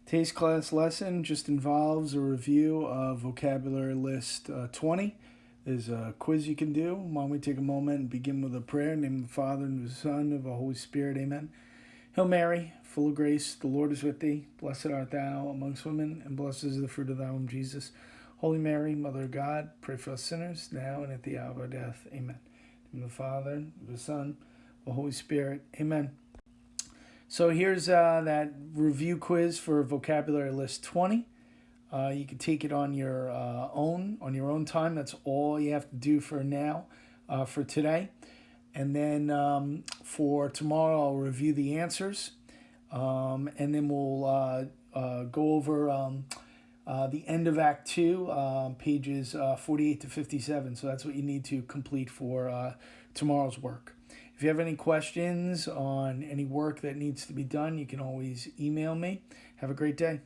Today's class lesson just involves a review of vocabulary list 20. There's a quiz you can do. Why don't we take a moment and begin with a prayer in the name of the Father, and of the Son, and of the Holy Spirit. Amen. Hail Mary, full of grace, the Lord is with thee. Blessed art thou amongst women, and blessed is the fruit of thy womb, Jesus. Holy Mary, Mother of God, pray for us sinners, now and at the hour of our death. Amen. In the name of the Father, and of the Son, and of the Holy Spirit. Amen. So here's that review quiz for vocabulary list 20. You can take it on your own time. That's all you have to do for now, for today. And then for tomorrow, I'll review the answers. And then we'll go over the end of Act 2, pages 48 to 57. So that's what you need to complete for tomorrow's work. If you have any questions on any work that needs to be done, you can always email me. Have a great day.